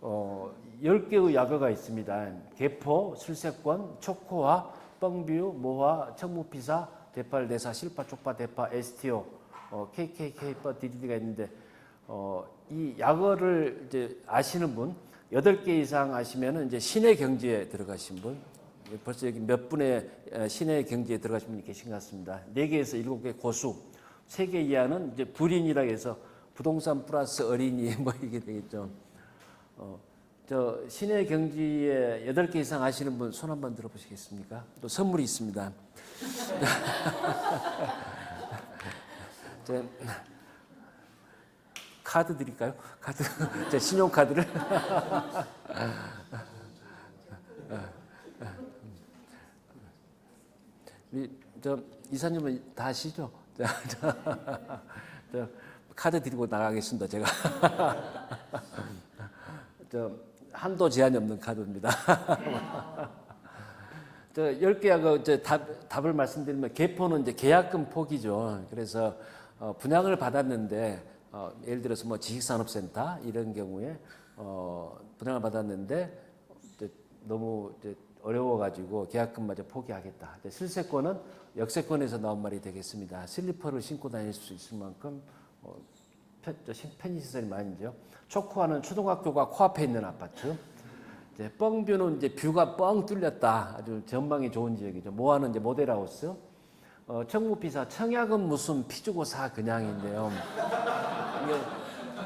10개의 약어가 있습니다. 개포, 슬세권, 초코화, 뻥뷰, 모화, 청무피사, 대팔, 대사, 실파, 쪽파, 대파, STO, KKK, DDD가 있는데 이 약어를 이제 아시는 분 8개 이상 아시면은 이제 신의 경지에 들어가신 분, 벌써 여기 몇 분의 신의 경지에 들어가신 분이 계신 것 같습니다. 4개에서 7개 고수, 3개 이하는 이제 불인이라고 해서 부동산 플러스 어린이 뭐 이게 되겠죠. 저 신의 경지에 8개 이상 아시는 분 손 한번 들어보시겠습니까? 또 선물이 있습니다. 카드 드릴까요? 카드, 제 신용카드를. 이사님은 다 아시죠? 카드 드리고 나가겠습니다, 제가. 한도 제한이 없는 카드입니다. 10개하고 답을 말씀드리면, 개포는 이제 계약금 포기죠. 그래서 분양을 받았는데, 예를 들어서 뭐 지식산업센터 이런 경우에 분양을 받았는데 너무 어려워가지고 계약금마저 포기하겠다. 슬세권은 역세권에서 나온 말이 되겠습니다. 슬리퍼를 신고 다닐 수 있을 만큼 편의시설이 많이죠. 초코화는 초등학교가 코앞에 있는 아파트. 뻥뷰는 이제 뷰가 뻥 뚫렸다. 아주 전망이 좋은 지역이죠. 모아는 이제 모델하우스. 청무피사, 청약은 무슨 피주고 사 그냥인데요.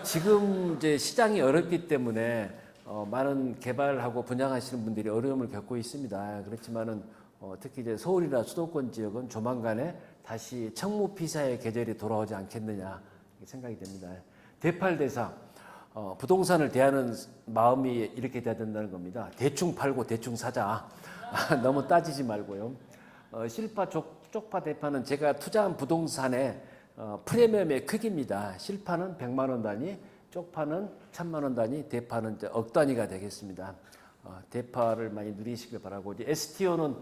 지금 이제 시장이 어렵기 때문에 많은 개발하고 분양하시는 분들이 어려움을 겪고 있습니다. 그렇지만은 특히 이제 서울이나 수도권 지역은 조만간에 다시 청무피사의 계절이 돌아오지 않겠느냐 생각이 됩니다. 대팔대사, 부동산을 대하는 마음이 이렇게 돼야 된다는 겁니다. 대충 팔고 대충 사자. 너무 따지지 말고요. 실파, 쪽파, 대파는 제가 투자한 부동산의 프리미엄의 크기입니다. 실파는 100만 원 단위, 쪽파는 1000만 원 단위, 대파는 억 단위가 되겠습니다. 대파를 많이 누리시길 바라고, 이제 STO는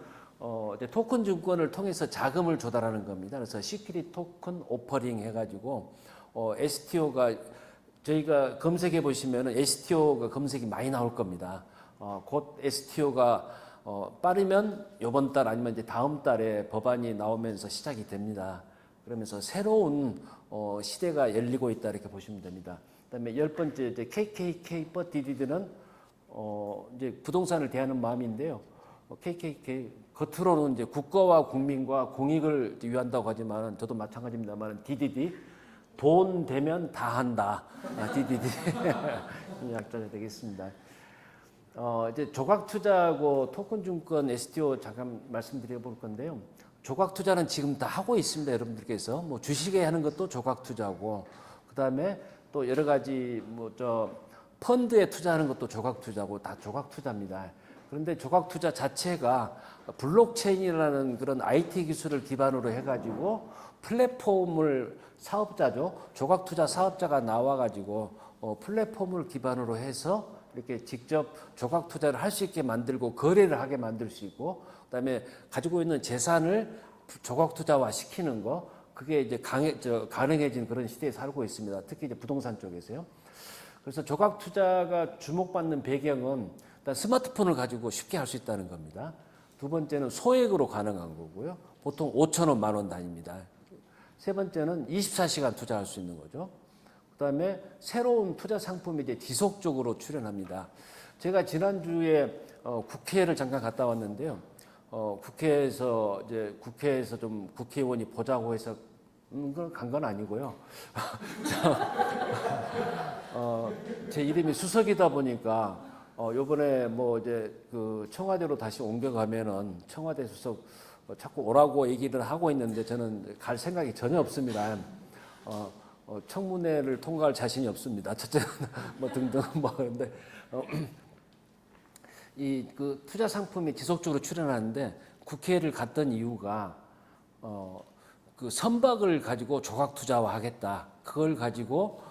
이제 토큰 증권을 통해서 자금을 조달하는 겁니다. 그래서 시큐리티 토큰 오퍼링 해가지고 STO가 저희가 검색해 보시면은 STO가 검색이 많이 나올 겁니다. 곧 STO가 빠르면 이번 달 아니면 이제 다음 달에 법안이 나오면서 시작이 됩니다. 그러면서 새로운 시대가 열리고 있다 이렇게 보시면 됩니다. 그다음에 10번째 이제 KKK 버디디드는 이제 부동산을 대하는 마음인데요. KKK 겉으로는 이제 국가와 국민과 공익을 위한다고 하지만 저도 마찬가지입니다만 DDD 돈 되면 다 한다. DDD 약자가 되겠습니다. 이제 조각 투자하고 토큰 증권 STO 잠깐 말씀드려 볼 건데요. 조각 투자는 지금 다 하고 있습니다. 여러분들께서 뭐 주식에 하는 것도 조각 투자고, 그다음에 또 여러 가지 펀드에 투자하는 것도 조각 투자고 다 조각 투자입니다. 그런데 조각 투자 자체가 블록체인이라는 그런 IT 기술을 기반으로 해가지고 플랫폼을 사업자죠. 조각 투자 사업자가 나와가지고 플랫폼을 기반으로 해서 이렇게 직접 조각 투자를 할 수 있게 만들고 거래를 하게 만들 수 있고, 그다음에 가지고 있는 재산을 조각 투자화 시키는 거, 그게 이제 가능해진 그런 시대에 살고 있습니다. 특히 이제 부동산 쪽에서요. 그래서 조각 투자가 주목받는 배경은 일단 스마트폰을 가지고 쉽게 할 수 있다는 겁니다. 두 번째는 소액으로 가능한 거고요. 보통 5,000원, 10,000원 단위입니다. 세 번째는 24시간 투자할 수 있는 거죠. 그다음에 새로운 투자 상품이 이제 지속적으로 출현합니다. 제가 지난주에 국회를 잠깐 갔다 왔는데요. 국회에서 좀 국회의원이 보자고 해서 간 건 아니고요. 제 이름이 수석이다 보니까 요번에 뭐 이제 그 청와대로 다시 옮겨가면은 청와대 수석 자꾸 오라고 얘기를 하고 있는데 저는 갈 생각이 전혀 없습니다. 청문회를 통과할 자신이 없습니다. 첫째는 뭐 등등 뭐 그런데 이 그 투자 상품이 지속적으로 출현하는데 국회를 갔던 이유가 그 선박을 가지고 조각 투자화하겠다. 그걸 가지고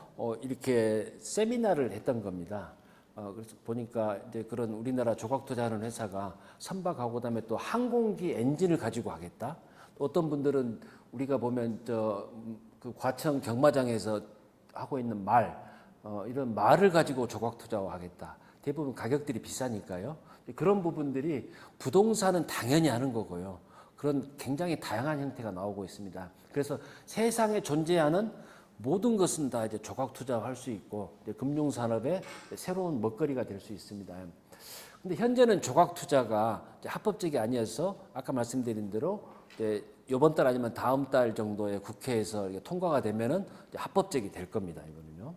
이렇게 세미나를 했던 겁니다. 그래서 보니까 이제 그런 우리나라 조각 투자하는 회사가 선박하고 그다음에 또 항공기 엔진을 가지고 하겠다. 또 어떤 분들은 우리가 보면 그 과천 경마장에서 하고 있는 이런 말을 가지고 조각 투자하겠다. 대부분 가격들이 비싸니까요. 그런 부분들이 부동산은 당연히 하는 거고요. 그런 굉장히 다양한 형태가 나오고 있습니다. 그래서 세상에 존재하는 모든 것은 다 이제 조각 투자할 수 있고 금융 산업의 새로운 먹거리가 될 수 있습니다. 근데 현재는 조각 투자가 합법적이 아니어서 아까 말씀드린 대로 이번 달 아니면 다음 달 정도에 국회에서 통과가 되면은 합법적이 될 겁니다. 이거는요.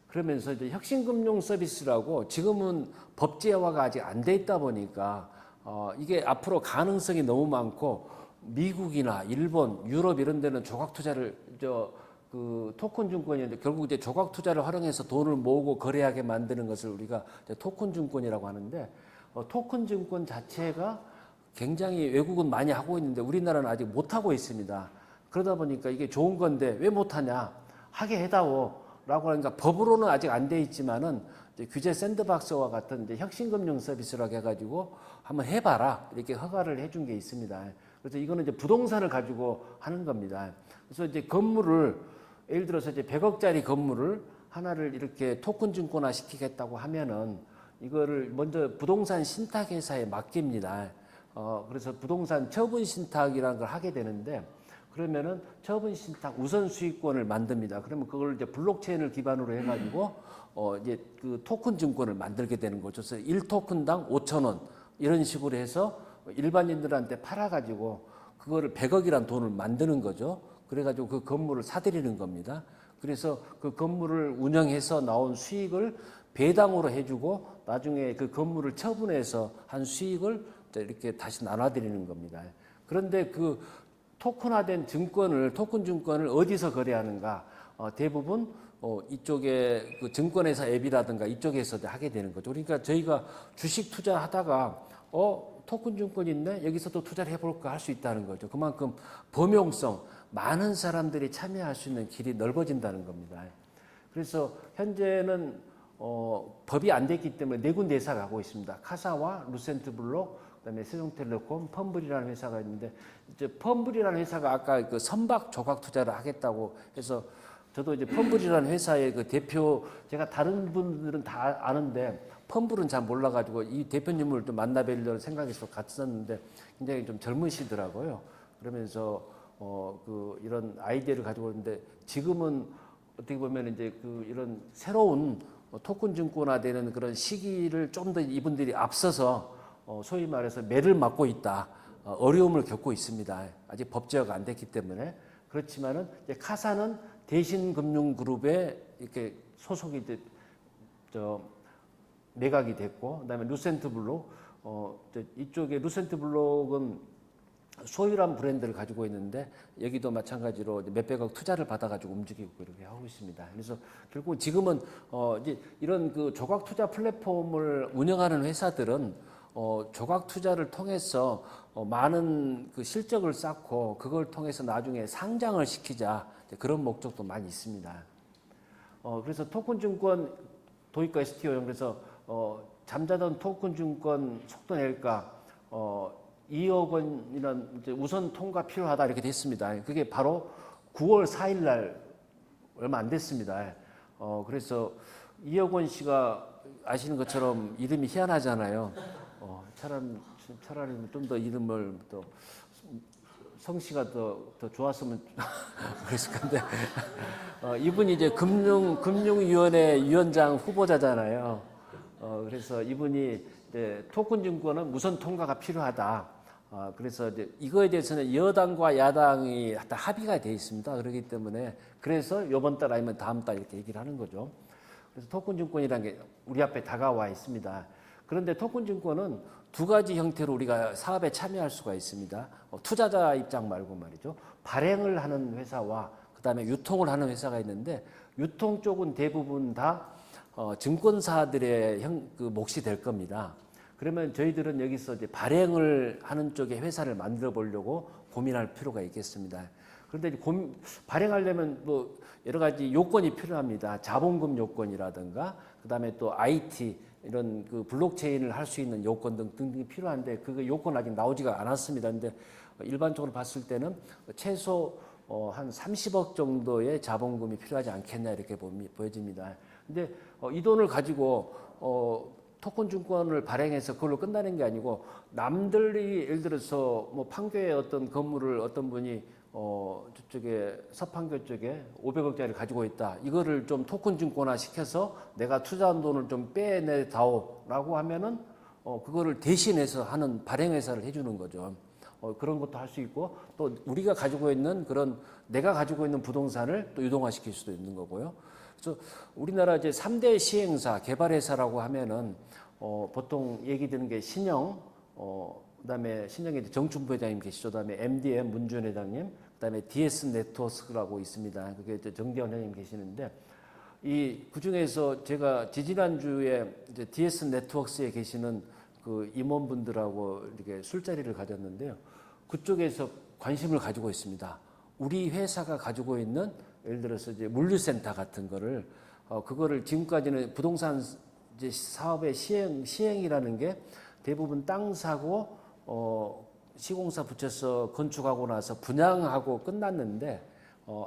그러면서 이제 혁신금융 서비스라고 지금은 법제화가 아직 안 돼 있다 보니까 이게 앞으로 가능성이 너무 많고 미국이나 일본, 유럽 이런 데는 조각 투자를 그 토큰 증권인데 결국 이제 조각 투자를 활용해서 돈을 모으고 거래하게 만드는 것을 우리가 토큰 증권이라고 하는데 토큰 증권 자체가 굉장히 외국은 많이 하고 있는데 우리나라는 아직 못 하고 있습니다. 그러다 보니까 이게 좋은 건데 왜 못하냐? 하게 해다오라고 하니까 법으로는 아직 안 돼 있지만은 이제 규제 샌드박스와 같은 이제 혁신금융 서비스라고 해가지고 한번 해봐라 이렇게 허가를 해준 게 있습니다. 그래서 이거는 이제 부동산을 가지고 하는 겁니다. 그래서 이제 건물을 예를 들어서 이제 100억짜리 건물을 하나를 이렇게 토큰 증권화 시키겠다고 하면은 이거를 먼저 부동산 신탁회사에 맡깁니다. 그래서 부동산 처분 신탁이라는 걸 하게 되는데 그러면은 처분 신탁 우선 수익권을 만듭니다. 그러면 그걸 이제 블록체인을 기반으로 해가지고 이제 그 토큰 증권을 만들게 되는 거죠. 그래서 1토큰당 5,000원 이런 식으로 해서 일반인들한테 팔아가지고 그거를 100억이란 돈을 만드는 거죠. 그래가지고 그 건물을 사들이는 겁니다. 그래서 그 건물을 운영해서 나온 수익을 배당으로 해주고 나중에 그 건물을 처분해서 한 수익을 이렇게 다시 나눠드리는 겁니다. 그런데 그 토큰 증권을 어디서 거래하는가? 대부분 이쪽에 그 증권회사 앱이라든가 이쪽에서 하게 되는 거죠. 그러니까 저희가 주식 투자하다가 토큰 증권 있네? 여기서도 투자를 해볼까 할 수 있다는 거죠. 그만큼 범용성, 많은 사람들이 참여할 수 있는 길이 넓어진다는 겁니다. 그래서 현재는 법이 안 됐기 때문에 네 군데 회사가 하고 있습니다. 카사와 루센트블록, 그다음에 세종텔레콤, 펌블이라는 회사가 있는데 이제 펌블이라는 회사가 아까 그 선박 조각 투자를 하겠다고 해서 저도 이제 펌블이라는 회사의 그 대표 제가 다른 분들은 다 아는데 펌블은 잘 몰라가지고 이 대표님을 좀 만나뵈려는 생각에서 갔었는데 굉장히 좀 젊으시더라고요. 그러면서 이런 아이디어를 가지고 있는데 지금은 어떻게 보면 이제 이런 새로운 토큰 증권화되는 그런 시기를 좀 더 이분들이 앞서서 소위 말해서 매를 맞고 있다. 어려움을 겪고 있습니다. 아직 법제화가 안 됐기 때문에. 그렇지만은 이제 카사는 대신금융그룹에 이렇게 소속이 매각이 됐고, 그다음에 루센트블록, 이쪽에 루센트블록은 소유란 브랜드를 가지고 있는데 여기도 마찬가지로 몇백억 투자를 받아가지고 움직이고 이렇게 하고 있습니다. 그래서 결국 지금은 이제 이런 조각 투자 플랫폼을 운영하는 회사들은 조각 투자를 통해서 많은 실적을 쌓고 그걸 통해서 나중에 상장을 시키자 그런 목적도 많이 있습니다. 그래서 토큰 증권 도입과 STO형 그래서 잠자던 토큰 증권 속도 낼까 2억 원이라는 우선 통과 필요하다 이렇게 됐습니다. 그게 바로 9월 4일 날 얼마 안 됐습니다. 그래서 2억 원 씨가 아시는 것처럼 이름이 희한하잖아요. 차라리 좀 더 이름을 또 성씨가 더 좋았으면 그랬을 건데 이분이 이제 금융위원회 위원장 후보자잖아요. 그래서 이분이 이제 토큰 증권은 우선 통과가 필요하다. 그래서 이제 이거에 대해서는 여당과 야당이 다 합의가 되어 있습니다. 그렇기 때문에 그래서 이번 달 아니면 다음 달 이렇게 얘기를 하는 거죠. 그래서 토큰 증권이라는 게 우리 앞에 다가와 있습니다. 그런데 토큰 증권은 두 가지 형태로 우리가 사업에 참여할 수가 있습니다. 투자자 입장 말고 말이죠. 발행을 하는 회사와 그다음에 유통을 하는 회사가 있는데 유통 쪽은 대부분 다 증권사들의 몫이 될 겁니다. 그러면 저희들은 여기서 이제 발행을 하는 쪽에 회사를 만들어 보려고 고민할 필요가 있겠습니다. 그런데 발행하려면 뭐 여러 가지 요건이 필요합니다. 자본금 요건이라든가 그다음에 또 IT 이런 블록체인을 할 수 있는 요건 등등이 필요한데 그 요건 아직 나오지가 않았습니다. 근데 일반적으로 봤을 때는 최소 한 30억 정도의 자본금이 필요하지 않겠나 이렇게 보여집니다. 근데 이 돈을 가지고 토큰 증권을 발행해서 그걸로 끝나는 게 아니고 남들이 예를 들어서 뭐 판교에 어떤 건물을 어떤 분이 저쪽에 서판교 쪽에 500억짜리 가지고 있다. 이거를 좀 토큰 증권화 시켜서 내가 투자한 돈을 좀 빼내다오라고 하면은 그거를 대신해서 하는 발행 회사를 해주는 거죠. 그런 것도 할 수 있고 또 우리가 가지고 있는 그런 내가 가지고 있는 부동산을 또 유동화시킬 수도 있는 거고요. 그래서 우리나라 이제 3대 시행사, 개발회사라고 하면은 보통 얘기 드는 게 신영, 그다음에 신영에 정춘부 회장님 계시죠. 그다음에 MDM 문주현 회장님, 그다음에 DS 네트워크라고 있습니다. 그게 이제 정대원 회장님 계시는데 그 중에서 제가 지지난주에 이제 DS 네트워크에 계시는 그 임원분들하고 이렇게 술자리를 가졌는데요. 그쪽에서 관심을 가지고 있습니다. 우리 회사가 가지고 있는 예를 들어서 이제 물류센터 같은 거를 그거를 지금까지는 부동산 이제 사업의 시행이라는 게 대부분 땅 사고 시공사 붙여서 건축하고 나서 분양하고 끝났는데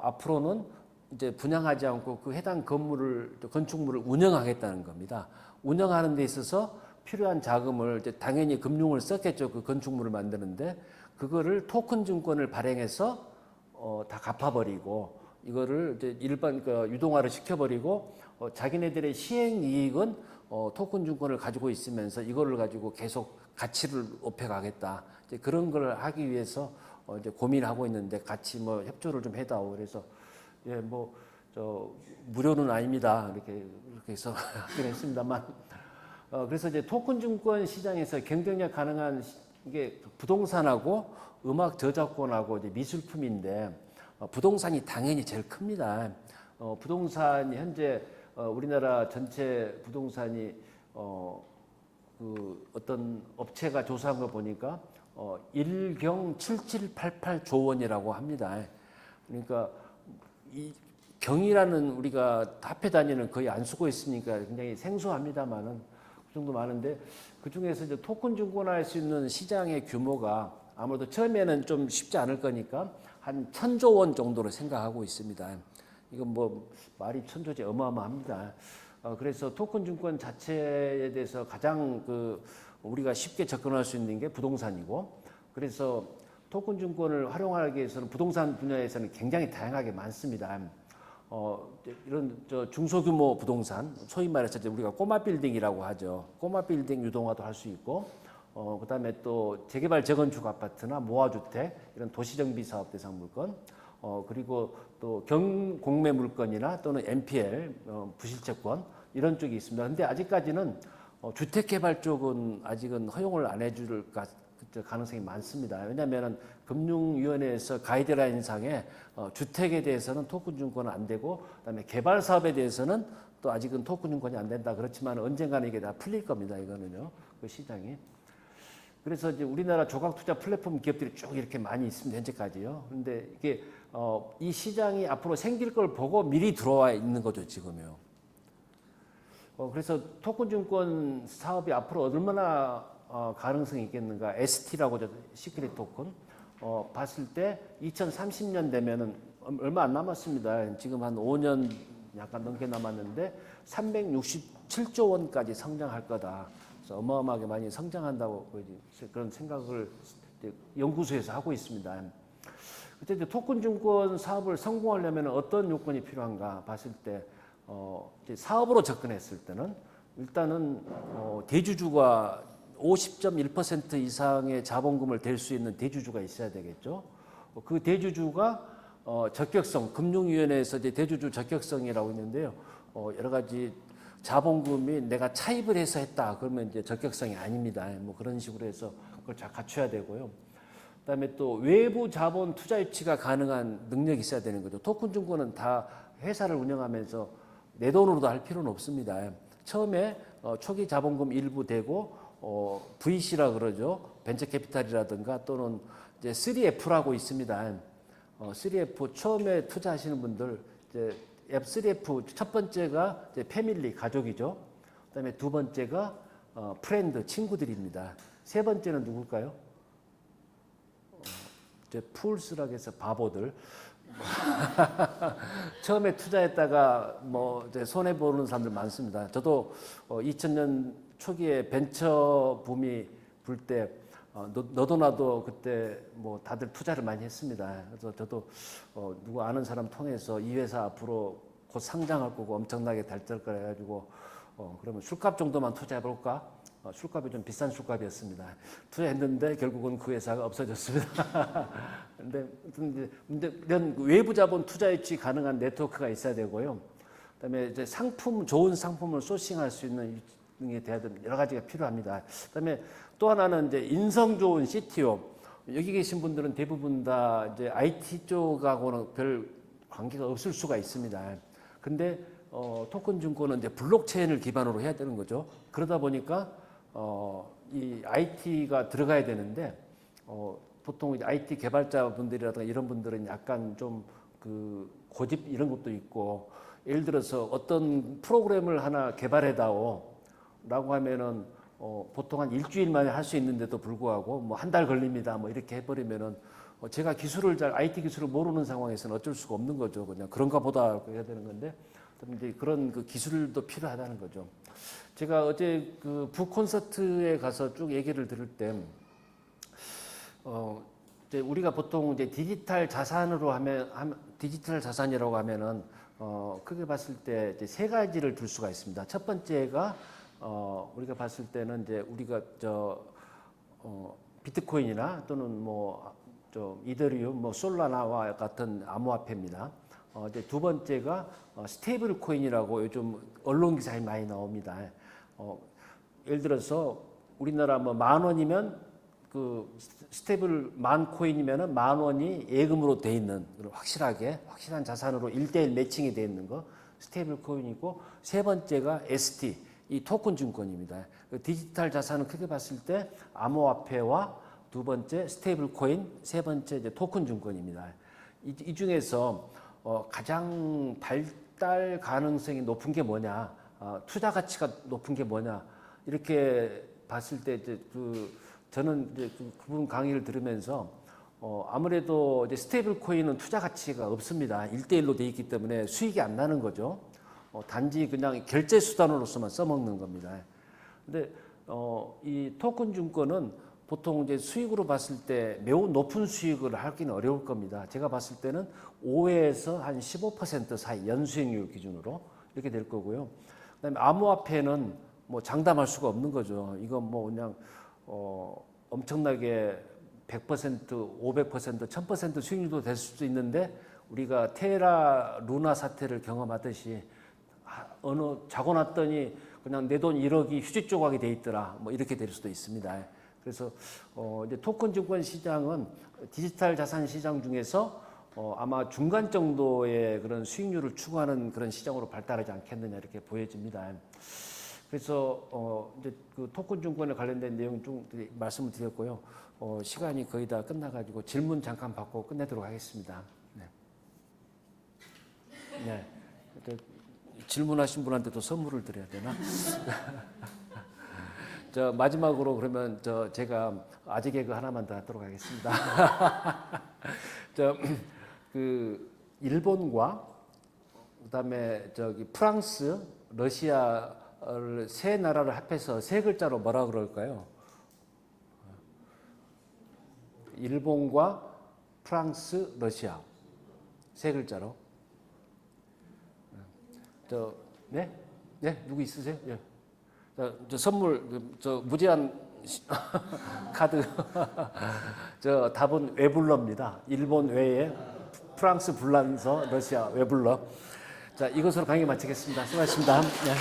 앞으로는 이제 분양하지 않고 그 해당 건축물을 운영하겠다는 겁니다. 운영하는 데 있어서 필요한 자금을 이제 당연히 금융을 썼겠죠. 그 건축물을 만드는데 그거를 토큰 증권을 발행해서 다 갚아버리고 이거를 이제 일반 유동화를 시켜버리고 자기네들의 시행 이익은 토큰 증권을 가지고 있으면서 이거를 가지고 계속 가치를 높여가겠다. 이제 그런 걸 하기 위해서 이제 고민하고 있는데 같이 뭐 협조를 좀 해다오. 그래서 예, 뭐 무료는 아닙니다. 이렇게 해서 하긴 했습니다만. 그래서 이제 토큰 증권 시장에서 경쟁력 가능한 게 부동산하고 음악 저작권하고 이제 미술품인데 부동산이 당연히 제일 큽니다. 부동산이 현재 우리나라 전체 부동산이 어떤 업체가 조사한 거 보니까 1경 7788조 원이라고 합니다. 그러니까 이 경이라는 우리가 합해 다니는 거의 안 쓰고 있으니까 굉장히 생소합니다만은 그 정도 많은데 그 중에서 이제 토큰 증권화할 수 있는 시장의 규모가 아무래도 처음에는 좀 쉽지 않을 거니까 한 1000조 원 정도로 생각하고 있습니다. 이건 뭐 말이 천조지 어마어마합니다. 그래서 토큰 증권 자체에 대해서 가장 우리가 쉽게 접근할 수 있는 게 부동산이고 그래서 토큰 증권을 활용하기 위해서는 부동산 분야에서는 굉장히 다양하게 많습니다. 이런 중소규모 부동산, 소위 말해서 이제 우리가 꼬마 빌딩이라고 하죠. 꼬마 빌딩 유동화도 할 수 있고, 그다음에 또 재개발 재건축 아파트나 모아주택 이런 도시정비 사업 대상 물건, 그리고 또 경공매 물건이나 또는 NPL 부실채권 이런 쪽이 있습니다. 근데 아직까지는 주택개발 쪽은 아직은 허용을 안 해줄 가능성이 많습니다. 왜냐하면 금융위원회에서 가이드라인상에 주택에 대해서는 토큰증권은 안 되고, 그다음에 개발 사업에 대해서는 또 아직은 토큰증권이 안 된다. 그렇지만 언젠가는 이게 다 풀릴 겁니다. 이거는요, 그 시장이. 그래서 이제 우리나라 조각투자 플랫폼 기업들이 쭉 이렇게 많이 있습니다. 현재까지요. 그런데 이게 이 시장이 앞으로 생길 걸 보고 미리 들어와 있는 거죠, 지금요. 그래서 토큰증권 사업이 앞으로 얼마나 가능성이 있겠는가. ST라고 시크릿 토큰 봤을 때 2030년 되면은 얼마 안 남았습니다. 지금 한 5년 약간 넘게 남았는데 367조 원까지 성장할 거다. 그래서 어마어마하게 많이 성장한다고 그런 생각을 연구소에서 하고 있습니다. 그때 이제 토큰증권 사업을 성공하려면 어떤 요건이 필요한가 봤을 때 이제 사업으로 접근했을 때는 일단은 대주주가 50.1% 이상의 자본금을 댈 수 있는 대주주가 있어야 되겠죠. 그 대주주가 적격성, 금융위원회에서 이제 대주주 적격성이라고 있는데요. 여러 가지 자본금이 내가 차입을 해서 했다. 그러면 이제 적격성이 아닙니다. 뭐 그런 식으로 해서 그걸 잘 갖춰야 되고요. 그다음에 또 외부 자본 투자 유치가 가능한 능력이 있어야 되는 거죠. 토큰 증권은 다 회사를 운영하면서 내 돈으로도 할 필요는 없습니다. 처음에 초기 자본금 일부 대고 VC라 그러죠. 벤처 캐피탈이라든가 또는 이제 3F라고 있습니다. 3F 처음에 투자하시는 분들 이제 F3F 첫 번째가 이제 패밀리 가족이죠. 그다음에 두 번째가 프렌드 친구들입니다. 세 번째는 누굴까요? 이제 풀스라고 해서 바보들. 처음에 투자했다가 뭐 이제 손해 보는 사람들 많습니다. 저도 2000년 초기에 벤처 붐이 불 때 너도 나도 그때 뭐 다들 투자를 많이 했습니다. 그래서 저도 누구 아는 사람 통해서 이 회사 앞으로 곧 상장할 거고 엄청나게 달될 거라 해가지고 그러면 술값 정도만 투자해 볼까? 술값이 좀 비싼 술값이었습니다. 투자했는데 결국은 그 회사가 없어졌습니다. 근데 이런 외부 자본 투자 유치 가능한 네트워크가 있어야 되고요. 그다음에 이제 좋은 상품을 소싱할 수 있는 에 대한 여러 가지가 필요합니다. 그다음에 또 하나는 이제 인성 좋은 CTO. 여기 계신 분들은 대부분 다 이제 IT 쪽하고는 별 관계가 없을 수가 있습니다. 근데 토큰 증권은 이제 블록체인을 기반으로 해야 되는 거죠. 그러다 보니까 이 IT가 들어가야 되는데 보통 이제 IT 개발자분들이라든가 이런 분들은 약간 좀 그 고집 이런 것도 있고, 예를 들어서 어떤 프로그램을 하나 개발해다오 라고 하면은 보통 한 일주일 만에 할 수 있는데도 불구하고 뭐 한 달 걸립니다. 뭐 이렇게 해버리면은 제가 IT 기술을 모르는 상황에서는 어쩔 수가 없는 거죠. 그냥 그런가 보다 해야 되는 건데, 이제 그런 그 기술도 필요하다는 거죠. 제가 어제 그 북콘서트에 가서 쭉 얘기를 들을 때, 이제 우리가 보통 이제 디지털 자산이라고 하면은 크게 봤을 때 이제 세 가지를 둘 수가 있습니다. 첫 번째가 우리가 봤을 때는 이제 우리가 비트코인이나 또는 이더리움, 솔라나와 같은 암호화폐입니다. 이제 두 번째가 스테이블 코인이라고 요즘 언론 기사에 많이 나옵니다. 예를 들어서 우리나라 뭐 10,000원이면 그 스테이블 10,000코인이면은 10,000원이 예금으로 돼 있는 확실한 자산으로 1:1 매칭이 돼 있는 거 스테이블 코인이고, 세 번째가 ST 이 토큰 증권입니다. 그 디지털 자산은 크게 봤을 때 암호화폐와 두 번째 스테이블 코인, 세 번째 이제 토큰 증권입니다. 이 중에서 가장 발달 가능성이 높은 게 뭐냐, 투자 가치가 높은 게 뭐냐, 이렇게 봤을 때 이제 저는 이제 그분 강의를 들으면서 아무래도 이제 스테이블 코인은 투자 가치가 없습니다. 1:1로 돼 있기 때문에 수익이 안 나는 거죠. 단지 그냥 결제 수단으로서만 써먹는 겁니다. 근데 이 토큰 증권은 보통 이제 수익으로 봤을 때 매우 높은 수익을 하기는 어려울 겁니다. 제가 봤을 때는 5에서 한 15% 사이 연수익률 기준으로 이렇게 될 거고요. 그다음에 암호화폐는 뭐 장담할 수가 없는 거죠. 이건 뭐 그냥 엄청나게 100%, 500%, 1000% 수익률도 될 수도 있는데 우리가 테라 루나 사태를 경험하듯이 어느 자고 났더니 그냥 내 돈 1억이 휴지 조각이 돼 있더라. 뭐 이렇게 될 수도 있습니다. 그래서 이제 토큰 증권 시장은 디지털 자산 시장 중에서 아마 중간 정도의 그런 수익률을 추구하는 그런 시장으로 발달하지 않겠느냐 이렇게 보여집니다. 그래서 이제 그 토큰 증권에 관련된 내용 좀 말씀을 드렸고요. 시간이 거의 다 끝나가지고 질문 잠깐 받고 끝내도록 하겠습니다. 네. 네. 질문하신 분한테도 선물을 드려야 되나? 저 마지막으로 그러면 제가 아재 개그 하나만 더 하도록 하겠습니다. 그 일본과 그다음에 프랑스, 러시아를 세 나라를 합해서 세 글자로 뭐라 그럴까요? 일본과 프랑스, 러시아 세 글자로. 네? 네? 누구 있으세요? 예. 저 선물 무제한 카드 답은 웨블러입니다. 일본 외에 프랑스 불란서, 러시아 웨블러. 자, 이것으로 강의 마치겠습니다. 수고하셨습니다. 네.